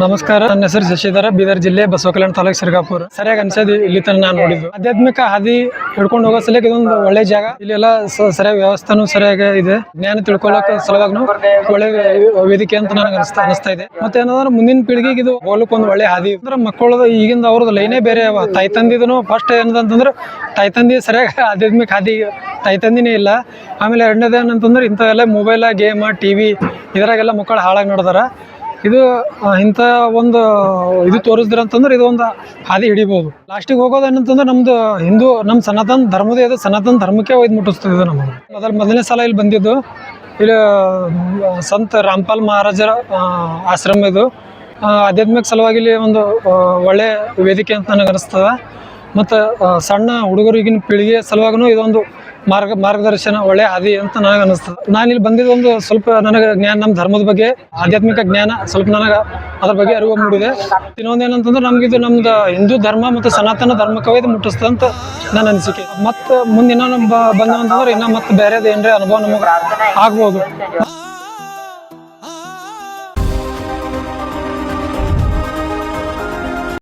ನಮಸ್ಕಾರ, ನನ್ನ ಹೆಸರು ಶಶಿಧರ, ಬೀದರ್ ಜಿಲ್ಲೆ ಬಸವಕಲ್ಯಾಣ ತಾಲೂಕು ಸಿರ್ಗಾಪುರ. ಸರಿಯಾಗಿ ಅನ್ಸೋದು ಇಲ್ಲಿ ತನಕ ನಾನು ನೋಡಿದ್ದು. ಆಧ್ಯಾತ್ಮಿಕ ಹಾದಿ ಹಿಡ್ಕೊಂಡು ಹೋಗೋ ಸಲಕ್ಕೆ ಇದೊಂದು ಒಳ್ಳೆ ಜಾಗ. ಇಲ್ಲೆಲ್ಲ ಸರಿಯಾಗಿ ವ್ಯವಸ್ಥೆನೂ ಸರಿಯಾಗಿ ಇದೆ. ಜ್ಞಾನ ತಿಳ್ಕೊಳ್ಳೋಕೆ ಸಲುವಾಗಿ ಒಳ್ಳೆ ವೇದಿಕೆ ಅಂತ ನನಗೆ ಅನಿಸ್ತಾ ಇದೆ. ಮತ್ತೆ ಏನಂದ್ರೆ ಮುಂದಿನ ಪೀಳಿಗೆಗೆ ಇದು ಹೋಗಲಿಕ್ಕೆ ಒಂದು ಒಳ್ಳೆ ಹಾದಿ. ಅಂದ್ರೆ ಮಕ್ಕಳದ ಈಗಿಂದ ಅವ್ರದ್ದು ಲೈನೇ ಬೇರೆ. ತಾಯಿ ತಂದಿದನು ಫಸ್ಟ್ ಏನಂತಂದ್ರೆ ತಾಯಿ ತಂದಿ ಸರಿಯಾಗಿ ಆಧ್ಯಾತ್ಮಿಕ ಹಾದಿ ತಾಯಿ ತಂದಿನೇ ಇಲ್ಲ. ಆಮೇಲೆ ಎರಡನೇದು ಏನಂತಂದ್ರೆ ಇಂಥವೆಲ್ಲ ಮೊಬೈಲ್, ಗೇಮ್, ಟಿವಿ ಇದರಾಗೆಲ್ಲ ಮಕ್ಕಳು ಹಾಳಾಗಿ ನೋಡಿದಾರ. ಇದು ಇಂಥ ಒಂದು ಇದು ತೋರಿಸಿದ್ರ ಅಂತಂದ್ರೆ ಇದು ಒಂದು ಹಾದಿ ಹಿಡಿಬೋದು. ಲಾಸ್ಟಿಗೆ ಹೋಗೋದು ಏನಂತಂದ್ರೆ ನಮ್ದು ನಮ್ಮ ಸನಾತನ ಧರ್ಮದೇ ಇದೆ. ಸನಾತನ ಧರ್ಮಕ್ಕೆ ಒಯ್ದು ಮುಟ್ಟಿಸ್ತದೆ ಇದು. ನಮಗೆ ಮೊದಲನೇ ಸಲ ಇಲ್ಲಿ ಬಂದಿದ್ದು. ಇಲ್ಲಿ ಸಂತ ರಾಮ್ಪಾಲ್ ಮಹಾರಾಜರ ಆಶ್ರಮ ಇದು. ಆಧ್ಯಾತ್ಮಿಕ ಸಲುವಾಗಿ ಇಲ್ಲಿ ಒಂದು ಒಳ್ಳೆ ವೇದಿಕೆ ಅಂತ ನನಗೆ ಅನಿಸ್ತದೆ. ಮತ್ತು ಸಣ್ಣ ಹುಡುಗರಿಗಿನ ಪೀಳಿಗೆ ಸಲುವಾಗೂ ಇದೊಂದು ಮಾರ್ಗದರ್ಶನ, ಒಳ್ಳೆ ಹಾದಿ ಅಂತ ನನಗೆ ಅನಿಸ್ತದೆ. ನಾನು ಇಲ್ಲಿ ಬಂದಿದ್ದು ಒಂದು ಸ್ವಲ್ಪ ನನಗೆ ಜ್ಞಾನ, ನಮ್ಮ ಧರ್ಮದ ಬಗ್ಗೆ ಆಧ್ಯಾತ್ಮಿಕ ಜ್ಞಾನ ಸ್ವಲ್ಪ ನನಗೆ ಅದ್ರ ಬಗ್ಗೆ ಅರಿವು ಮೂಡಿದೆ. ಇನ್ನೊಂದು ಏನಂತಂದ್ರೆ ನಮಗಿದು ನಮ್ದು ಹಿಂದೂ ಧರ್ಮ ಮತ್ತು ಸನಾತನ ಧರ್ಮಕ್ಕೆ ಇದು ಮುಟ್ಟಿಸ್ತದೆ ಅಂತ ನನ್ನ ಅನಿಸಿಕೆ. ಮತ್ತು ಮುಂದಿನ ಬಂದು ಅಂತಂದ್ರೆ ಇನ್ನೂ ಮತ್ತೆ ಬೇರೆದು ಏನಾರ ಅನುಭವ ನಮಗೆ ಆಗ್ಬೋದು.